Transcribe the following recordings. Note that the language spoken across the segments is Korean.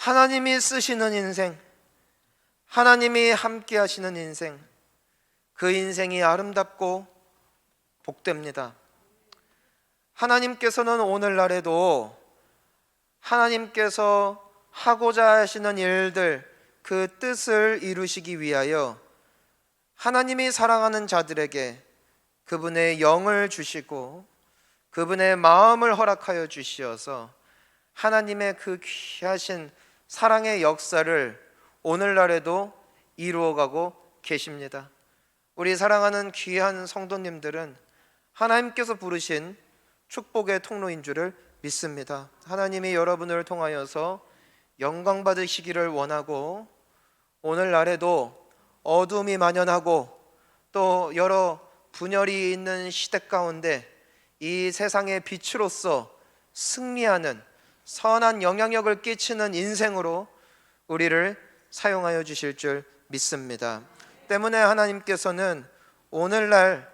하나님이 쓰시는 인생, 하나님이 함께 하시는 인생, 그 인생이 아름답고 복됩니다. 하나님께서는 오늘날에도 하나님께서 하고자 하시는 일들, 그 뜻을 이루시기 위하여 하나님이 사랑하는 자들에게 그분의 영을 주시고 그분의 마음을 허락하여 주시어서 하나님의 그 귀하신 사랑의 역사를 오늘날에도 이루어가고 계십니다. 우리 사랑하는 귀한 성도님들은 하나님께서 부르신 축복의 통로인 줄을 믿습니다. 하나님이 여러분을 통하여서 영광 받으시기를 원하고, 오늘날에도 어둠이 만연하고 또 여러 분열이 있는 시대 가운데 이 세상의 빛으로서 승리하는 선한 영향력을 끼치는 인생으로 우리를 사용하여 주실 줄 믿습니다. 때문에 하나님께서는 오늘날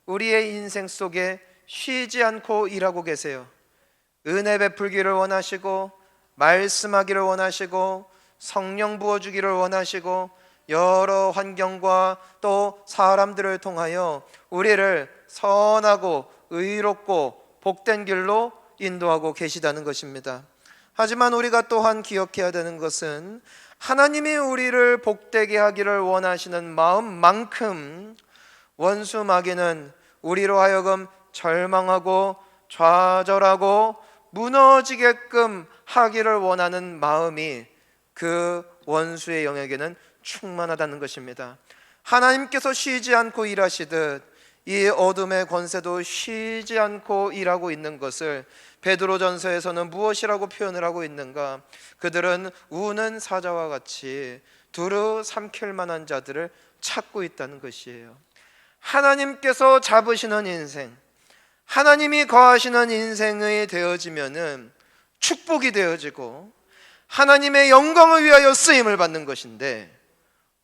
우리의 인생 속에 쉬지 않고 일하고 계세요. 은혜 베풀기를 원하시고, 말씀하기를 원하시고, 성령 부어주기를 원하시고, 여러 환경과 또 사람들을 통하여 우리를 선하고 의롭고 복된 길로 인도하고 계시다는 것입니다. 하지만 우리가 또한 기억해야 되는 것은 하나님이 우리를 복되게 하기를 원하시는 마음만큼 원수 마귀는 우리로 하여금 절망하고 좌절하고 무너지게끔 하기를 원하는 마음이 그 원수의 영역에는 충만하다는 것입니다. 하나님께서 쉬지 않고 일하시듯 이 어둠의 권세도 쉬지 않고 일하고 있는 것을 베드로전서에서는 무엇이라고 표현을 하고 있는가? 그들은 우는 사자와 같이 두루 삼킬 만한 자들을 찾고 있다는 것이에요. 하나님께서 잡으시는 인생, 하나님이 거하시는 인생이 되어지면은 축복이 되어지고 하나님의 영광을 위하여 쓰임을 받는 것인데,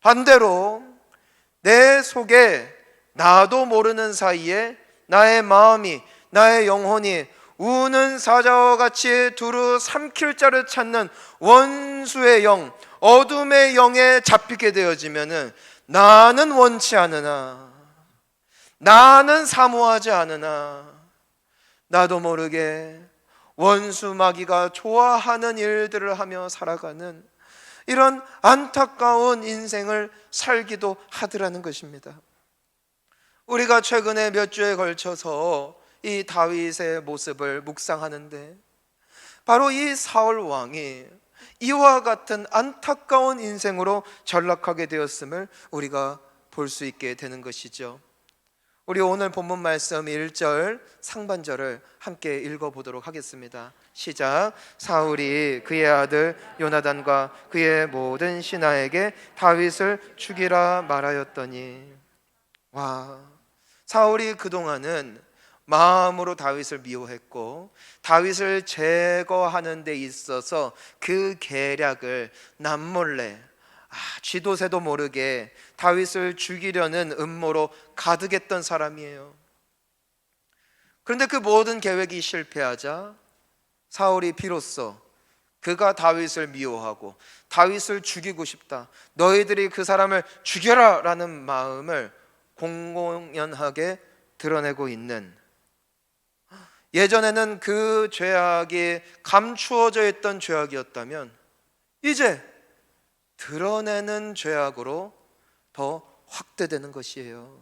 반대로 내 속에 나도 모르는 사이에 나의 마음이, 나의 영혼이 우는 사자와 같이 두루 삼킬 자를 찾는 원수의 영, 어둠의 영에 잡히게 되어지면은 나는 원치 않으나, 나는 사모하지 않으나, 나도 모르게 원수 마귀가 좋아하는 일들을 하며 살아가는 이런 안타까운 인생을 살기도 하더라는 것입니다. 우리가 최근에 몇 주에 걸쳐서 이 다윗의 모습을 묵상하는데, 바로 이 사울 왕이 이와 같은 안타까운 인생으로 전락하게 되었음을 우리가 볼 수 있게 되는 것이죠. 우리 오늘 본문 말씀 1절 상반절을 함께 읽어보도록 하겠습니다. 시작. 사울이 그의 아들 요나단과 그의 모든 신하에게 다윗을 죽이라 말하였더니, 와, 사울이 그동안은 마음으로 다윗을 미워했고 다윗을 제거하는 데 있어서 그 계략을 남몰래 쥐도 새도 모르게 다윗을 죽이려는 음모로 가득했던 사람이에요. 그런데 그 모든 계획이 실패하자 사울이 비로소 그가 다윗을 미워하고 다윗을 죽이고 싶다, 너희들이 그 사람을 죽여라 라는 마음을 공공연하게 드러내고 있는, 예전에는 그 죄악이 감추어져 있던 죄악이었다면 이제 드러내는 죄악으로 더 확대되는 것이에요.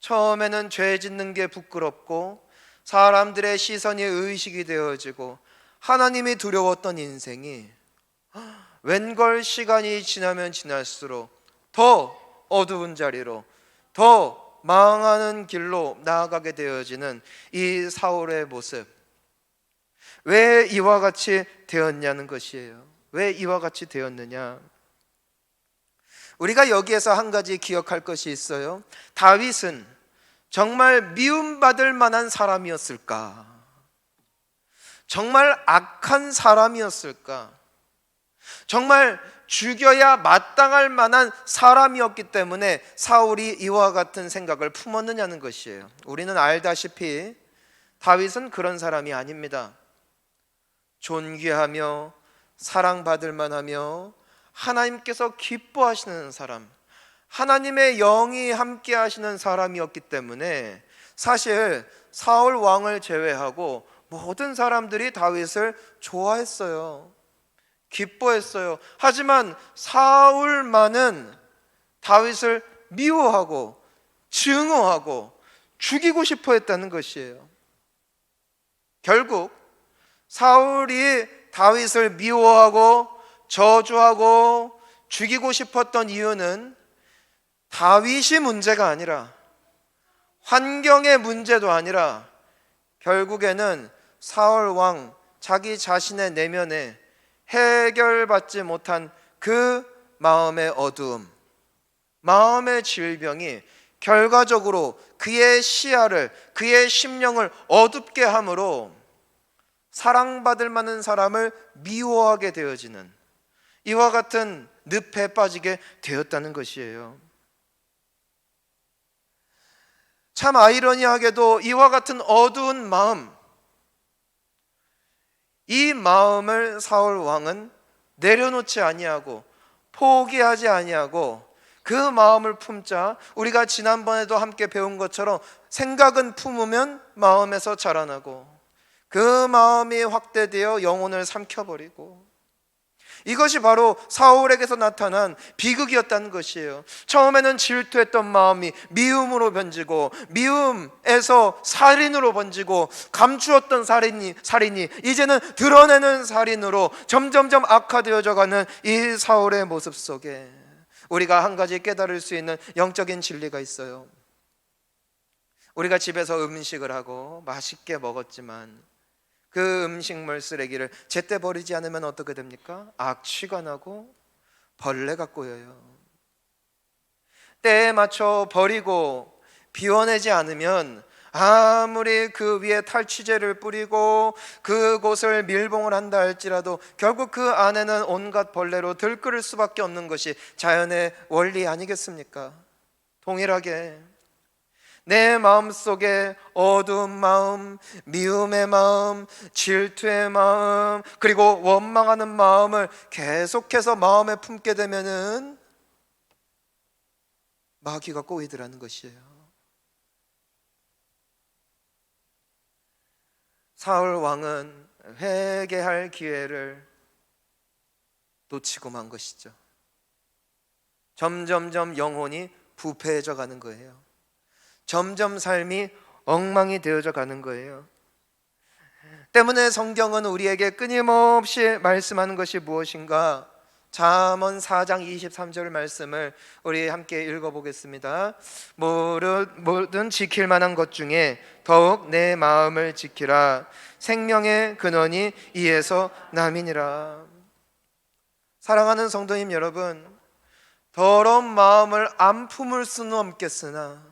처음에는 죄 짓는 게 부끄럽고 사람들의 시선이 의식이 되어지고 하나님이 두려웠던 인생이 웬걸 시간이 지나면 지날수록 더 어두운 자리로, 더 망하는 길로 나아가게 되어지는 이 사울의 모습, 왜 이와 같이 되었냐는 것이에요. 왜 이와 같이 되었느냐? 우리가 여기에서 한 가지 기억할 것이 있어요. 다윗은 정말 미움받을 만한 사람이었을까? 정말 악한 사람이었을까? 정말 죽여야 마땅할 만한 사람이었기 때문에 사울이 이와 같은 생각을 품었느냐는 것이에요. 우리는 알다시피 다윗은 그런 사람이 아닙니다. 존귀하며 사랑받을 만하며 하나님께서 기뻐하시는 사람, 하나님의 영이 함께 하시는 사람이었기 때문에 사실 사울 왕을 제외하고 모든 사람들이 다윗을 좋아했어요. 기뻐했어요. 하지만 사울만은 다윗을 미워하고 증오하고 죽이고 싶어 했다는 것이에요. 결국 사울이 다윗을 미워하고 저주하고 죽이고 싶었던 이유는 다윗이 문제가 아니라, 환경의 문제도 아니라, 결국에는 사울 왕 자기 자신의 내면에 해결받지 못한 그 마음의 어두움, 마음의 질병이 결과적으로 그의 시야를, 그의 심령을 어둡게 함으로 사랑받을 만한 사람을 미워하게 되어지는, 이와 같은 늪에 빠지게 되었다는 것이에요. 참 아이러니하게도 이와 같은 어두운 마음, 이 마음을 사울 왕은 내려놓지 아니하고 포기하지 아니하고 그 마음을 품자, 우리가 지난번에도 함께 배운 것처럼 생각은 품으면 마음에서 자라나고 그 마음이 확대되어 영혼을 삼켜버리고, 이것이 바로 사울에게서 나타난 비극이었다는 것이에요. 처음에는 질투했던 마음이 미움으로 번지고, 미움에서 살인으로 번지고, 감추었던 살인이 이제는 드러내는 살인으로 점점점 악화되어져 가는 이 사울의 모습 속에 우리가 한 가지 깨달을 수 있는 영적인 진리가 있어요. 우리가 집에서 음식을 하고 맛있게 먹었지만 그 음식물 쓰레기를 제때 버리지 않으면 어떻게 됩니까? 악취가 나고 벌레가 꼬여요. 때에 맞춰 버리고 비워내지 않으면 아무리 그 위에 탈취제를 뿌리고 그곳을 밀봉을 한다 할지라도 결국 그 안에는 온갖 벌레로 들끓을 수밖에 없는 것이 자연의 원리 아니겠습니까? 동일하게 내 마음속에 어두운 마음, 미움의 마음, 질투의 마음, 그리고 원망하는 마음을 계속해서 마음에 품게 되면은 마귀가 꼬이더라는 것이에요. 사울 왕은 회개할 기회를 놓치고 만 것이죠. 점점점 영혼이 부패해져 가는 거예요. 점점 삶이 엉망이 되어져 가는 거예요. 때문에 성경은 우리에게 끊임없이 말씀하는 것이 무엇인가? 잠언 4장 23절 말씀을 우리 함께 읽어보겠습니다. 모든 지킬 만한 것 중에 더욱 내 마음을 지키라. 생명의 근원이 이에서 남이니라. 사랑하는 성도님 여러분, 더러운 마음을 안 품을 수는 없겠으나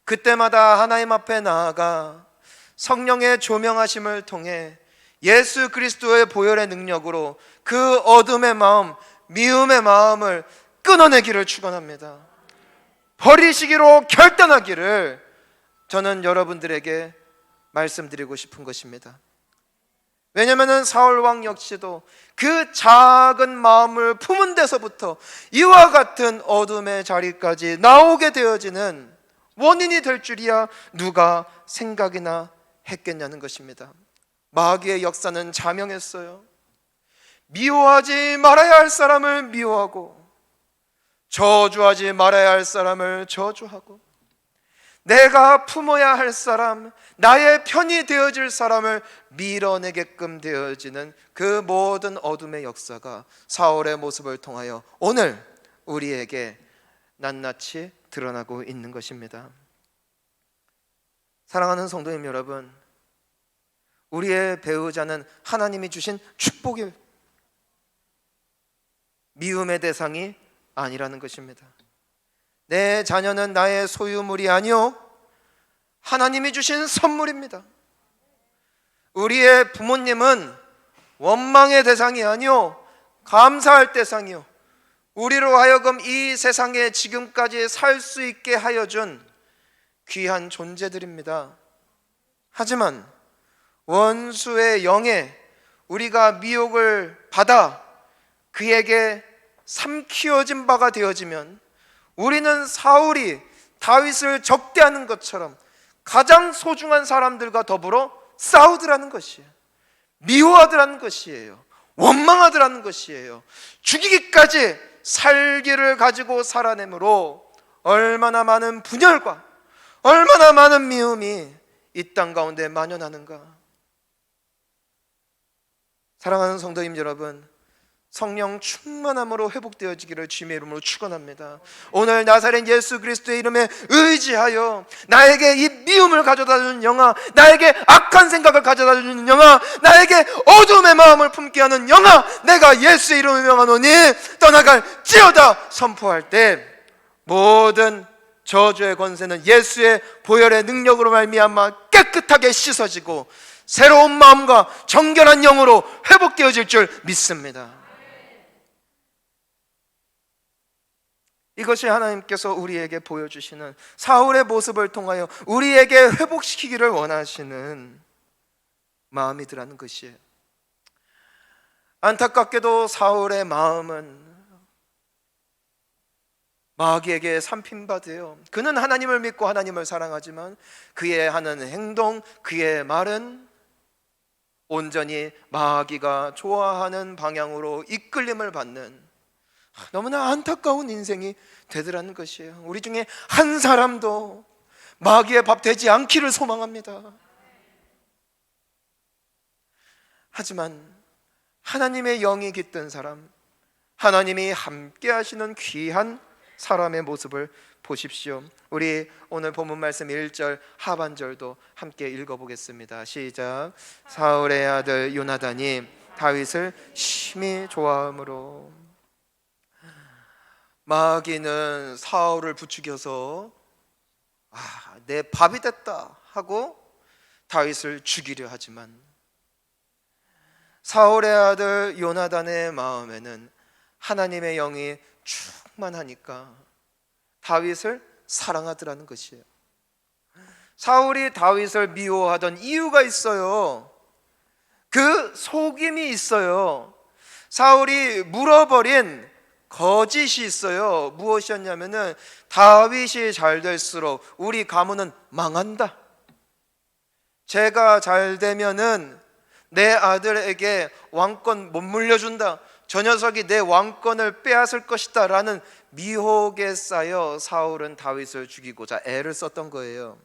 그때마다 하나님 앞에 나아가 성령의 조명하심을 통해 예수 그리스도의 보혈의 능력으로 그 어둠의 마음, 미움의 마음을 끊어내기를 축원합니다. 버리시기로 결단하기를 저는 여러분들에게 말씀드리고 싶은 것입니다. 왜냐하면 사울 왕 역시도 그 작은 마음을 품은 데서부터 이와 같은 어둠의 자리까지 나오게 되어지는 원인이 될 줄이야 누가 생각이나 했겠냐는 것입니다. 마귀의 역사는 자명했어요. 미워하지 말아야 할 사람을 미워하고 저주하지 말아야 할 사람을 저주하고 내가 품어야 할 사람, 나의 편이 되어질 사람을 밀어내게끔 되어지는 그 모든 어둠의 역사가 사울의 모습을 통하여 오늘 우리에게 낱낱이 드러나고 있는 것입니다. 사랑하는 성도님 여러분, 우리의 배우자는 하나님이 주신 축복이 미움의 대상이 아니라는 것입니다. 내 자녀는 나의 소유물이 아니요 하나님이 주신 선물입니다. 우리의 부모님은 원망의 대상이 아니요 감사할 대상이요 우리로 하여금 이 세상에 지금까지 살 수 있게 하여 준 귀한 존재들입니다. 하지만 원수의 영에 우리가 미혹을 받아 그에게 삼키어진 바가 되어지면 우리는 사울이 다윗을 적대하는 것처럼 가장 소중한 사람들과 더불어 싸우더라는 것이에요. 미워하더라는 것이에요. 원망하더라는 것이에요. 죽이기까지 살기를 가지고 살아내므로 얼마나 많은 분열과 얼마나 많은 미움이 이 땅 가운데 만연하는가. 사랑하는 성도님 여러분, 성령 충만함으로 회복되어지기를 주님의 이름으로 축원합니다. 오늘 나사렛 예수 그리스도의 이름에 의지하여 나에게 이 미움을 가져다주는 영아, 나에게 악한 생각을 가져다주는 영아, 나에게 어둠의 마음을 품게 하는 영아, 내가 예수의 이름을 명하노니 떠나갈지어다 선포할 때 모든 저주의 권세는 예수의 보혈의 능력으로 말미암아 깨끗하게 씻어지고 새로운 마음과 정결한 영으로 회복되어질 줄 믿습니다. 이것이 하나님께서 우리에게 보여주시는 사울의 모습을 통하여 우리에게 회복시키기를 원하시는 마음이더라는 것이에요. 안타깝게도 사울의 마음은 마귀에게 삼킨바돼요. 그는 하나님을 믿고 하나님을 사랑하지만 그의 하는 행동, 그의 말은 온전히 마귀가 좋아하는 방향으로 이끌림을 받는 너무나 안타까운 인생이 되더라는 것이에요. 우리 중에 한 사람도 마귀의 밥 되지 않기를 소망합니다. 하지만 하나님의 영이 깃든 사람, 하나님이 함께 하시는 귀한 사람의 모습을 보십시오. 우리 오늘 본문 말씀 1절 하반절도 함께 읽어보겠습니다. 시작. 사울의 아들 요나단이 다윗을 심히 좋아하므로. 마귀는 사울을 부추겨서 내 밥이 됐다 하고 다윗을 죽이려 하지만 사울의 아들 요나단의 마음에는 하나님의 영이 충만하니까 다윗을 사랑하더라는 것이에요. 사울이 다윗을 미워하던 이유가 있어요. 그 속임이 있어요. 사울이 물어버린 거짓이 있어요. 무엇이었냐면은 다윗이 잘 될수록 우리 가문은 망한다. 제가 잘 되면은 내 아들에게 왕권 못 물려준다. 저 녀석이 내 왕권을 빼앗을 것이다 라는 미혹에 쌓여 사울은 다윗을 죽이고자 애를 썼던 거예요.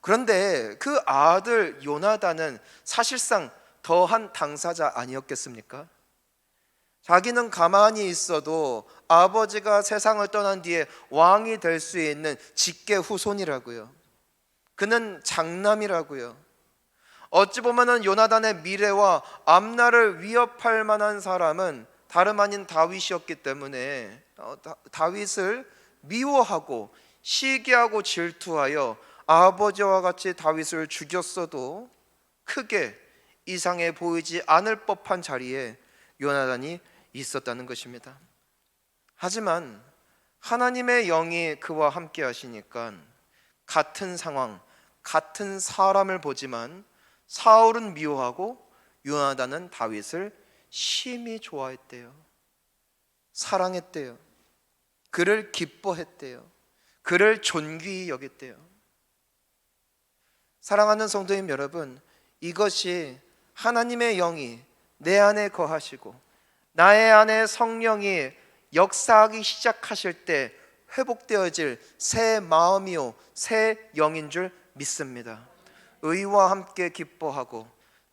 그런데 그 아들 요나단은 사실상 더한 당사자 아니었겠습니까? 자기는 가만히 있어도 아버지가 세상을 떠난 뒤에 왕이 될 수 있는 직계 후손이라고요. 그는 장남이라고요. 어찌 보면은 요나단의 미래와 앞날을 위협할 만한 사람은 다름 아닌 다윗이었기 때문에 다윗을 미워하고 시기하고 질투하여 아버지와 같이 다윗을 죽였어도 크게 이상해 보이지 않을 법한 자리에 요나단이 있었다는 것입니다. 하지만 하나님의 영이 그와 함께 하시니까 같은 상황, 같은 사람을 보지만 사울은 미워하고 요나단은 다윗을 심히 좋아했대요. 사랑했대요. 그를 기뻐했대요. 그를 존귀히 여겼대요. 사랑하는 성도님 여러분, 이것이 하나님의 영이 내 안에 거하시고 나의 안에 성령이 역사하기 시작하실 때 회복되어질 새 마음이요 새 영인 줄 믿습니다. 의와 함께 기뻐하고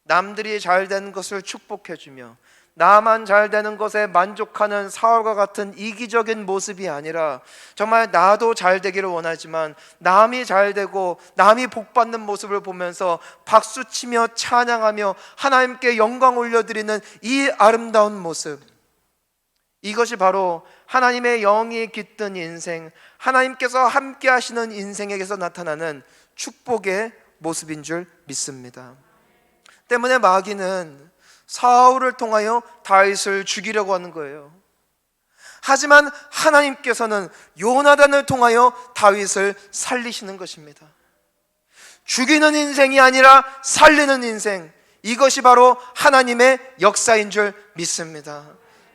남들이 잘 되는 것을 축복해주며 나만 잘 되는 것에 만족하는 사울과 같은 이기적인 모습이 아니라 정말 나도 잘 되기를 원하지만 남이 잘 되고 남이 복받는 모습을 보면서 박수치며 찬양하며 하나님께 영광 올려드리는 이 아름다운 모습, 이것이 바로 하나님의 영이 깃든 인생, 하나님께서 함께 하시는 인생에게서 나타나는 축복의 모습인 줄 믿습니다. 때문에 마귀는 사울을 통하여 다윗을 죽이려고 하는 거예요. 하지만 하나님께서는 요나단을 통하여 다윗을 살리시는 것입니다. 죽이는 인생이 아니라 살리는 인생, 이것이 바로 하나님의 역사인 줄 믿습니다.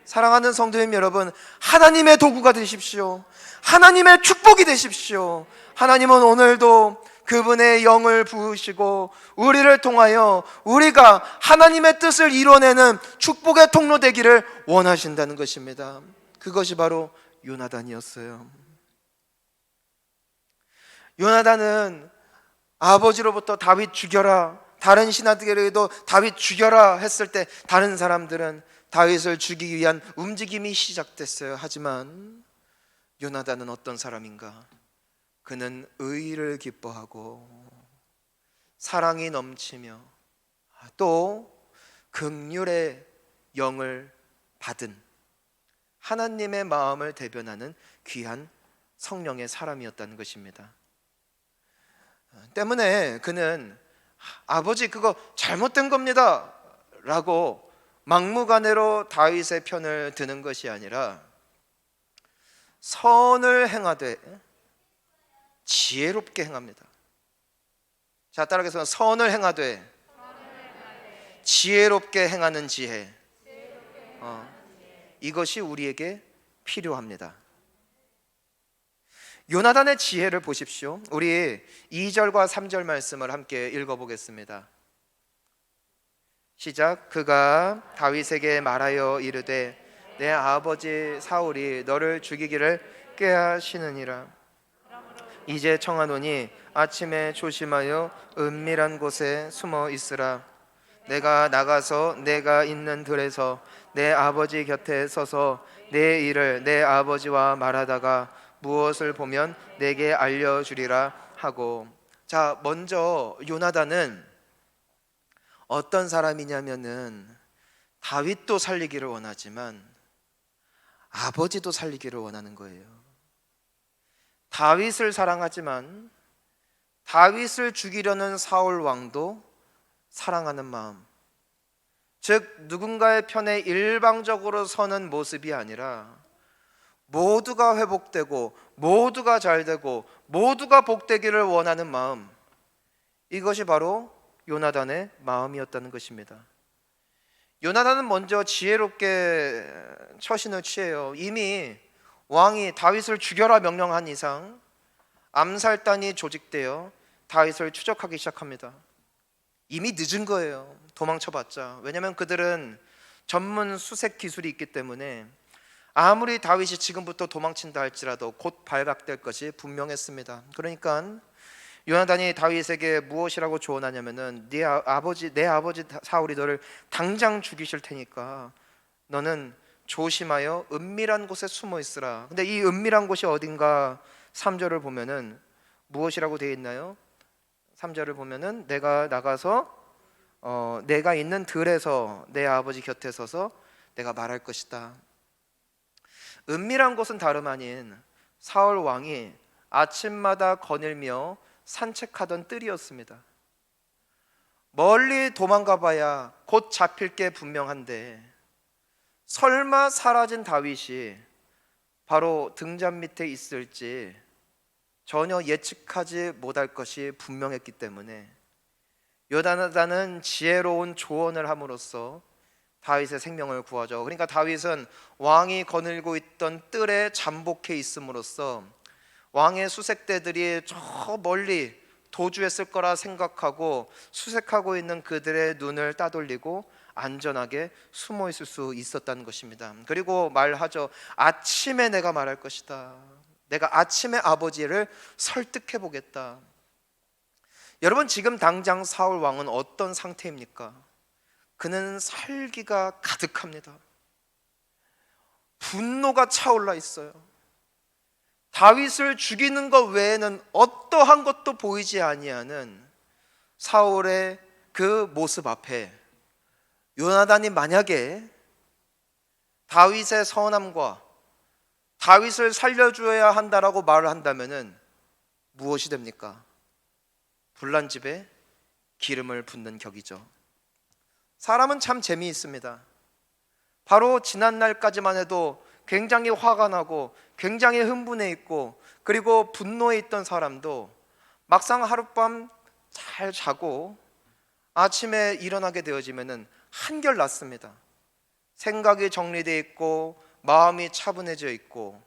사랑하는 성도님 여러분, 하나님의 도구가 되십시오. 하나님의 축복이 되십시오. 하나님은 오늘도 그분의 영을 부으시고 우리를 통하여 우리가 하나님의 뜻을 이뤄내는 축복의 통로 되기를 원하신다는 것입니다. 그것이 바로 요나단이었어요. 요나단은 아버지로부터 다윗 죽여라, 다른 신하들에게도 다윗 죽여라 했을 때 다른 사람들은 다윗을 죽이기 위한 움직임이 시작됐어요. 하지만 요나단은 어떤 사람인가? 그는 의를 기뻐하고 사랑이 넘치며 또 긍휼의 영을 받은 하나님의 마음을 대변하는 귀한 성령의 사람이었다는 것입니다. 때문에 그는 아버지 그거 잘못된 겁니다 라고 막무가내로 다윗의 편을 드는 것이 아니라 선을 행하되 지혜롭게 행합니다. 자, 따라해서 선을 행하되 지혜롭게 행하는 지혜. 이것이 우리에게 필요합니다. 요나단의 지혜를 보십시오. 우리 2절과 3절 말씀을 함께 읽어보겠습니다. 시작. 그가 다윗에게 말하여 이르되 내 아버지 사울이 너를 죽이기를 꾀하시느니라. 이제 청하노니 아침에 조심하여 은밀한 곳에 숨어 있으라. 내가 나가서 내가 있는 들에서 내 아버지 곁에 서서 내 일을 내 아버지와 말하다가 무엇을 보면 내게 알려주리라 하고. 자, 먼저 요나단은 어떤 사람이냐면은 다윗도 살리기를 원하지만 아버지도 살리기를 원하는 거예요. 다윗을 사랑하지만 다윗을 죽이려는 사울 왕도 사랑하는 마음, 즉 누군가의 편에 일방적으로 서는 모습이 아니라 모두가 회복되고 모두가 잘되고 모두가 복되기를 원하는 마음, 이것이 바로 요나단의 마음이었다는 것입니다. 요나단은 먼저 지혜롭게 처신을 취해요. 이미 왕이 다윗을 죽여라 명령한 이상 암살단이 조직되어 다윗을 추적하기 시작합니다. 이미 늦은 거예요. 도망쳐봤자. 왜냐하면 그들은 전문 수색 기술이 있기 때문에 아무리 다윗이 지금부터 도망친다 할지라도 곧 발각될 것이 분명했습니다. 그러니까 요나단이 다윗에게 무엇이라고 조언하냐면은 내 아버지 사울이 너를 당장 죽이실 테니까 너는 조심하여 은밀한 곳에 숨어 있으라. 근데 이 은밀한 곳이 어딘가 3절을 보면은 무엇이라고 되어 있나요? 3절을 보면은 내가 나가서 내가 있는 들에서 내 아버지 곁에 서서 내가 말할 것이다. 은밀한 곳은 다름 아닌 사울 왕이 아침마다 거닐며 산책하던 뜰이었습니다. 멀리 도망가 봐야 곧 잡힐 게 분명한데 설마 사라진 다윗이 바로 등잔 밑에 있을지 전혀 예측하지 못할 것이 분명했기 때문에 요나단은 지혜로운 조언을 함으로써 다윗의 생명을 구하죠. 그러니까 다윗은 왕이 거닐고 있던 뜰에 잠복해 있음으로써 왕의 수색대들이 저 멀리 도주했을 거라 생각하고 수색하고 있는 그들의 눈을 따돌리고 안전하게 숨어 있을 수 있었다는 것입니다. 그리고 말하죠. 아침에 내가 말할 것이다. 내가 아침에 아버지를 설득해 보겠다. 여러분, 지금 당장 사울 왕은 어떤 상태입니까? 그는 살기가 가득합니다. 분노가 차올라 있어요. 다윗을 죽이는 것 외에는 어떠한 것도 보이지 아니하는 사울의 그 모습 앞에 요나단이 만약에 다윗의 선함과 다윗을 살려줘야 한다라고 말을 한다면은 무엇이 됩니까? 불난 집에 기름을 붓는 격이죠. 사람은 참 재미있습니다. 바로 지난 날까지만 해도 굉장히 화가 나고 굉장히 흥분해 있고 그리고 분노해 있던 사람도 막상 하룻밤 잘 자고 아침에 일어나게 되어지면은 한결 낫습니다. 생각이 정리되어 있고 마음이 차분해져 있고,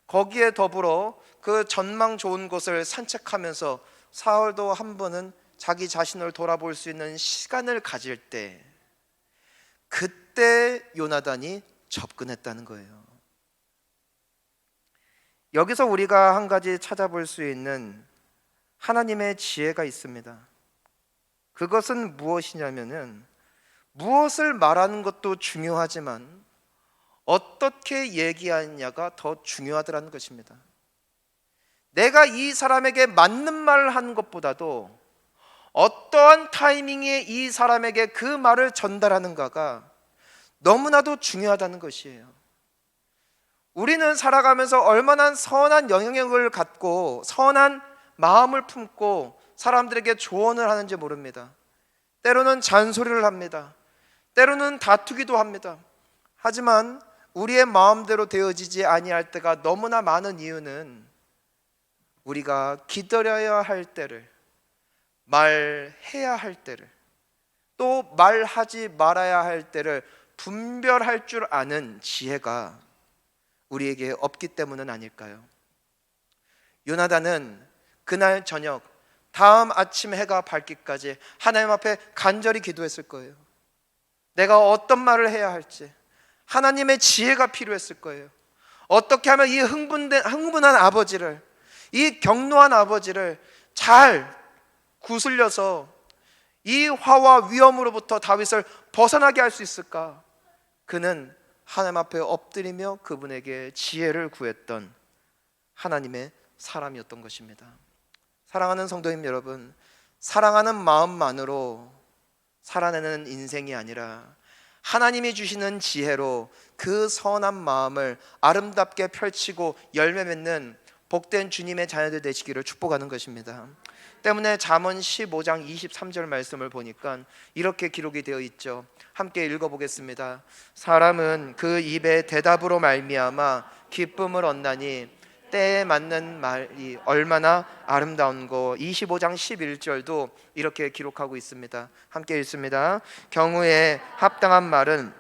거기에 더불어 그 전망 좋은 곳을 산책하면서 사흘도 한 번은 자기 자신을 돌아볼 수 있는 시간을 가질 때, 그때 요나단이 접근했다는 거예요. 여기서 우리가 한 가지 찾아볼 수 있는 하나님의 지혜가 있습니다. 그것은 무엇이냐면은, 무엇을 말하는 것도 중요하지만 어떻게 얘기하느냐가 더 중요하더라는 것입니다. 내가 이 사람에게 맞는 말을 하는 것보다도 어떠한 타이밍에 이 사람에게 그 말을 전달하는가가 너무나도 중요하다는 것이에요. 우리는 살아가면서 얼마나 선한 영향력을 갖고 선한 마음을 품고 사람들에게 조언을 하는지 모릅니다. 때로는 잔소리를 합니다. 때로는 다투기도 합니다. 하지만 우리의 마음대로 되어지지 아니할 때가 너무나 많은 이유는, 우리가 기다려야 할 때를, 말해야 할 때를, 또 말하지 말아야 할 때를 분별할 줄 아는 지혜가 우리에게 없기 때문은 아닐까요? 요나단은 그날 저녁, 다음 아침 해가 밝기까지 하나님 앞에 간절히 기도했을 거예요. 내가 어떤 말을 해야 할지 하나님의 지혜가 필요했을 거예요. 어떻게 하면 이 흥분한 아버지를, 이 격노한 아버지를 잘 구슬려서 이 화와 위험으로부터 다윗을 벗어나게 할 수 있을까? 그는 하나님 앞에 엎드리며 그분에게 지혜를 구했던 하나님의 사람이었던 것입니다. 사랑하는 성도님 여러분, 사랑하는 마음만으로 살아내는 인생이 아니라 하나님이 주시는 지혜로 그 선한 마음을 아름답게 펼치고 열매 맺는 복된 주님의 자녀들 되시기를 축복하는 것입니다. 때문에 잠언 15장 23절 말씀을 보니까 이렇게 기록이 되어 있죠. 함께 읽어보겠습니다. 사람은 그 입의 대답으로 말미암아 기쁨을 얻나니 때에 맞는 말이 얼마나 아름다운고. 25장 11절도 이렇게 기록하고 있습니다. 함께 읽습니다. 경우에 합당한 말은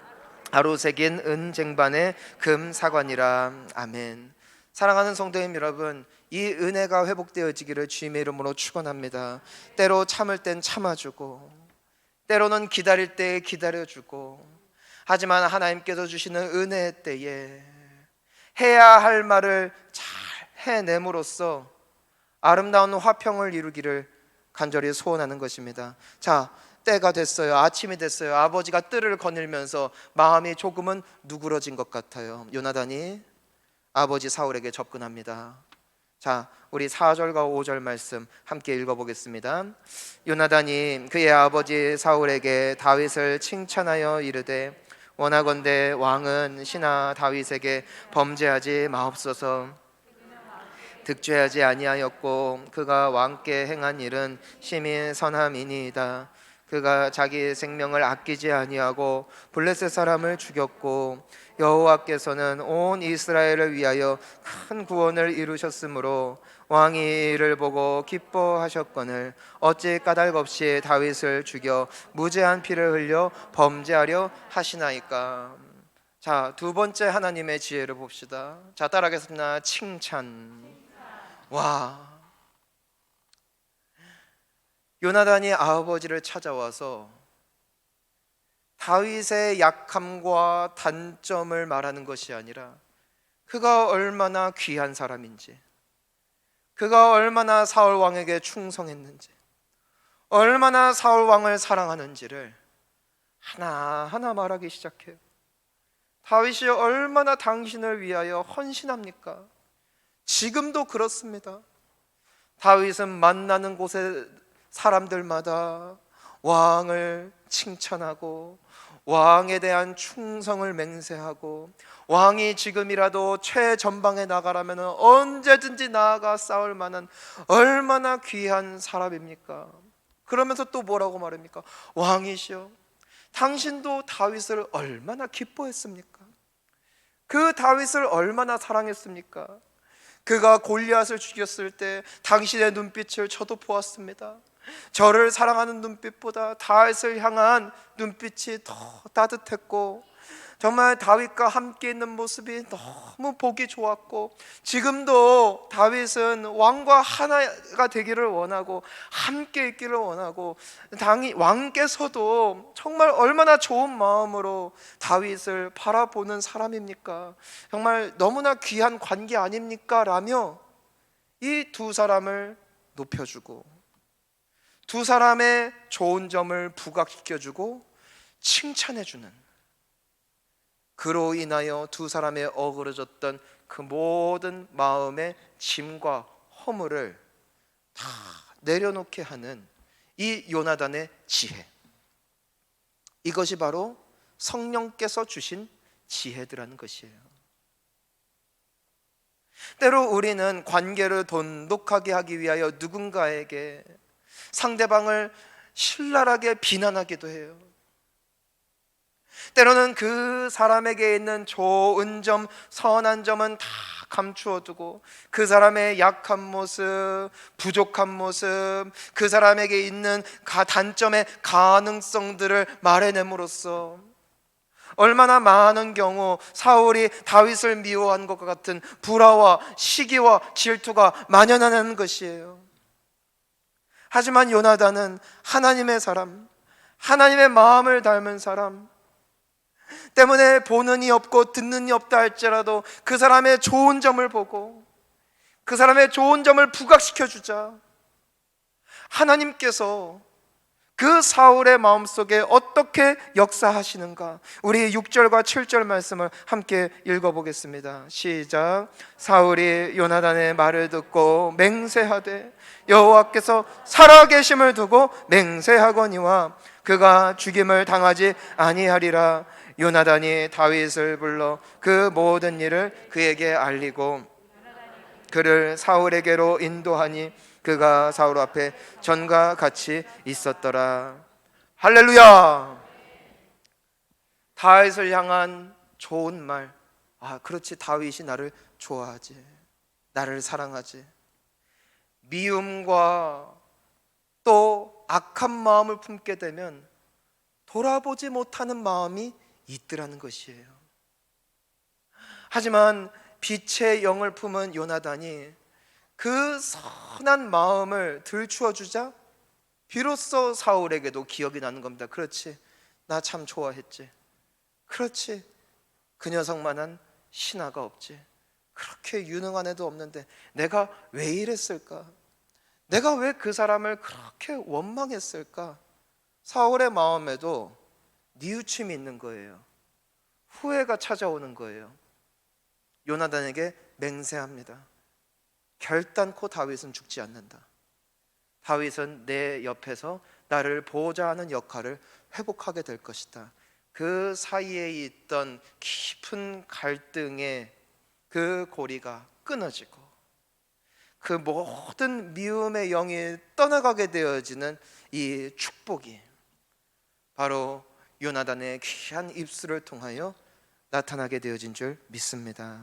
가로 새긴 은쟁반의 금사관이라. 아멘. 사랑하는 성도님 여러분, 이 은혜가 회복되어지기를 주님의 이름으로 축원합니다. 때로 참을 땐 참아주고, 때로는 기다릴 때 기다려주고, 하지만 하나님께서 주시는 은혜의 때에 해야 할 말을 잘 해냄으로써 아름다운 화평을 이루기를 간절히 소원하는 것입니다. 자, 때가 됐어요. 아침이 됐어요. 아버지가 뜰을 거닐면서 마음이 조금은 누그러진 것 같아요. 요나단이 아버지 사울에게 접근합니다. 자, 우리 4절과 5절 말씀 함께 읽어보겠습니다. 요나단이 그의 아버지 사울에게 다윗을 칭찬하여 이르되, 원하건대 왕은 신하 다윗에게 범죄하지 마옵소서. 득죄하지 아니하였고 그가 왕께 행한 일은 심히 선함이니이다. 그가 자기 생명을 아끼지 아니하고 블레셋 사람을 죽였고 여호와께서는 온 이스라엘을 위하여 큰 구원을 이루셨으므로 왕이 이를 보고 기뻐하셨거늘 어찌 까닭 없이 다윗을 죽여 무죄한 피를 흘려 범죄하려 하시나이까. 자, 두 번째 하나님의 지혜를 봅시다. 자, 따라하겠습니다. 칭찬. 와, 요나단이 아버지를 찾아와서 다윗의 약함과 단점을 말하는 것이 아니라 그가 얼마나 귀한 사람인지, 그가 얼마나 사울 왕에게 충성했는지, 얼마나 사울 왕을 사랑하는지를 하나하나 말하기 시작해요. 다윗이 얼마나 당신을 위하여 헌신합니까? 지금도 그렇습니다. 다윗은 만나는 곳에 사람들마다 왕을 칭찬하고 왕에 대한 충성을 맹세하고, 왕이 지금이라도 최전방에 나가라면 언제든지 나아가 싸울 만한 얼마나 귀한 사람입니까? 그러면서 또 뭐라고 말합니까? 왕이시여, 당신도 다윗을 얼마나 기뻐했습니까? 그 다윗을 얼마나 사랑했습니까? 그가 골리앗을 죽였을 때 당신의 눈빛을 저도 보았습니다. 저를 사랑하는 눈빛보다 다윗을 향한 눈빛이 더 따뜻했고, 정말 다윗과 함께 있는 모습이 너무 보기 좋았고, 지금도 다윗은 왕과 하나가 되기를 원하고 함께 있기를 원하고, 왕께서도 정말 얼마나 좋은 마음으로 다윗을 바라보는 사람입니까? 정말 너무나 귀한 관계 아닙니까? 라며 이 두 사람을 높여주고, 두 사람의 좋은 점을 부각시켜주고 칭찬해주는, 그로 인하여 두 사람의 어그러졌던 그 모든 마음의 짐과 허물을 다 내려놓게 하는 이 요나단의 지혜, 이것이 바로 성령께서 주신 지혜들라는 것이에요. 때로 우리는 관계를 돈독하게 하기 위하여 누군가에게 상대방을 신랄하게 비난하기도 해요. 때로는 그 사람에게 있는 좋은 점, 선한 점은 다 감추어두고 그 사람의 약한 모습, 부족한 모습, 그 사람에게 있는 단점의 가능성들을 말해냄으로써 얼마나 많은 경우 사울이 다윗을 미워한 것과 같은 불화와 시기와 질투가 만연하는 것이에요. 하지만 요나단은 하나님의 사람, 하나님의 마음을 닮은 사람 때문에 보는 이 없고 듣는 이 없다 할지라도 그 사람의 좋은 점을 보고 그 사람의 좋은 점을 부각시켜주자 하나님께서 그 사울의 마음속에 어떻게 역사하시는가, 우리 6절과 7절 말씀을 함께 읽어보겠습니다. 시작. 사울이 요나단의 말을 듣고 맹세하되 여호와께서 살아계심을 두고 맹세하거니와 그가 죽임을 당하지 아니하리라. 요나단이 다윗을 불러 그 모든 일을 그에게 알리고 그를 사울에게로 인도하니 그가 사울 앞에 전과 같이 있었더라. 할렐루야. 다윗을 향한 좋은 말, 그렇지, 다윗이 나를 좋아하지, 나를 사랑하지. 미움과 또 악한 마음을 품게 되면 돌아보지 못하는 마음이 있더라는 것이에요. 하지만 빛의 영을 품은 요나단이 그 선한 마음을 들추어 주자 비로소 사울에게도 기억이 나는 겁니다. 그렇지, 나 참 좋아했지. 그렇지, 그 녀석만한 신하가 없지. 그렇게 유능한 애도 없는데 내가 왜 이랬을까? 내가 왜 그 사람을 그렇게 원망했을까? 사울의 마음에도 뉘우침이 있는 거예요. 후회가 찾아오는 거예요. 요나단에게 맹세합니다. 결단코 다윗은 죽지 않는다. 다윗은 내 옆에서 나를 보호자 하는 역할을 회복하게 될 것이다. 그 사이에 있던 깊은 갈등의 그 고리가 끊어지고 그 모든 미움의 영이 떠나가게 되어지는 이 축복이 바로 요나단의 귀한 입술을 통하여 나타나게 되어진 줄 믿습니다.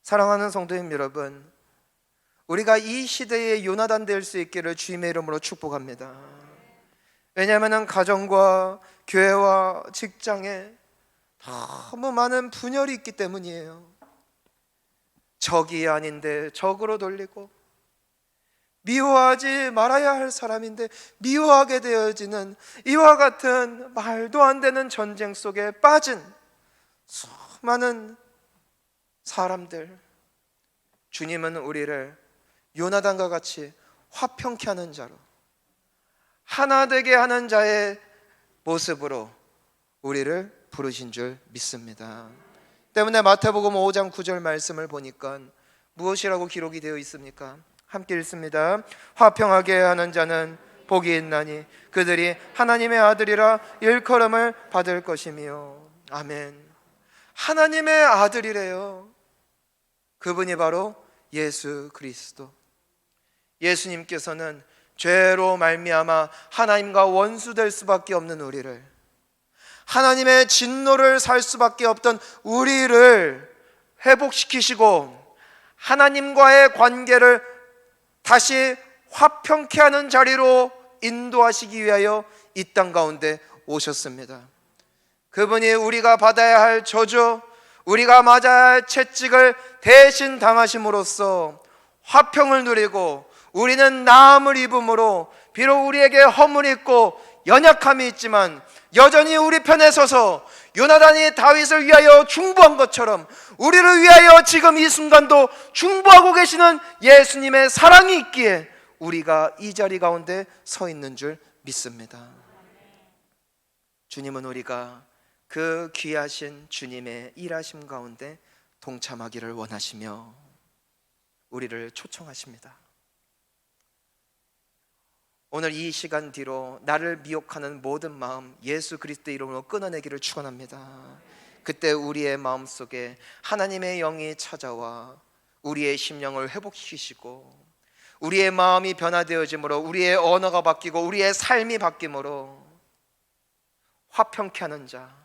사랑하는 성도님 여러분, 우리가 이 시대의 요나단 될 수 있기를 주님의 이름으로 축복합니다. 왜냐하면 가정과 교회와 직장에 너무 많은 분열이 있기 때문이에요. 적이 아닌데 적으로 돌리고, 미워하지 말아야 할 사람인데 미워하게 되어지는 이와 같은 말도 안 되는 전쟁 속에 빠진 수많은 사람들, 주님은 우리를 요나단과 같이 화평케 하는 자로, 하나 되게 하는 자의 모습으로 우리를 부르신 줄 믿습니다. 때문에 마태복음 5장 9절 말씀을 보니까 무엇이라고 기록이 되어 있습니까? 함께 읽습니다. 화평하게 하는 자는 복이 있나니 그들이 하나님의 아들이라 일컬음을 받을 것이며. 아멘. 하나님의 아들이래요. 그분이 바로 예수 그리스도. 예수님께서는 죄로 말미암아 하나님과 원수될 수밖에 없는 우리를, 하나님의 진노를 살 수밖에 없던 우리를 회복시키시고 하나님과의 관계를 다시 화평케 하는 자리로 인도하시기 위하여 이 땅 가운데 오셨습니다. 그분이 우리가 받아야 할 저주, 우리가 맞아야 할 채찍을 대신 당하심으로써 화평을 누리고 우리는 나음을 입음으로 비록 우리에게 허물이 있고 연약함이 있지만 여전히 우리 편에 서서 요나단이 다윗을 위하여 중보한 것처럼 우리를 위하여 지금 이 순간도 중보하고 계시는 예수님의 사랑이 있기에 우리가 이 자리 가운데 서 있는 줄 믿습니다. 주님은 우리가 그 귀하신 주님의 일하심 가운데 동참하기를 원하시며 우리를 초청하십니다. 오늘 이 시간 뒤로 나를 미혹하는 모든 마음 예수 그리스도의 이름으로 끊어내기를 축원합니다. 그때 우리의 마음속에 하나님의 영이 찾아와 우리의 심령을 회복시키시고 우리의 마음이 변화되어짐으로 우리의 언어가 바뀌고 우리의 삶이 바뀌므로 화평케 하는 자,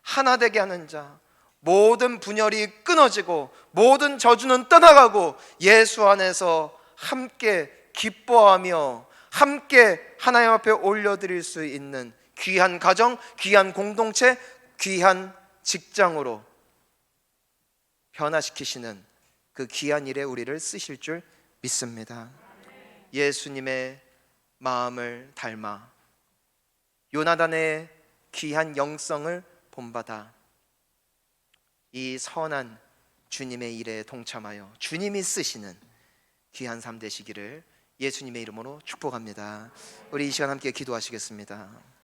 하나 되게 하는 자, 모든 분열이 끊어지고 모든 저주는 떠나가고 예수 안에서 함께 기뻐하며 함께 하나님 앞에 올려드릴 수 있는 귀한 가정, 귀한 공동체, 귀한 직장으로 변화시키시는 그 귀한 일에 우리를 쓰실 줄 믿습니다. 예수님의 마음을 닮아 요나단의 귀한 영성을 본받아 이 선한 주님의 일에 동참하여 주님이 쓰시는 귀한 삶 되시기를 예수님의 이름으로 축복합니다. 우리 이 시간 함께 기도하시겠습니다.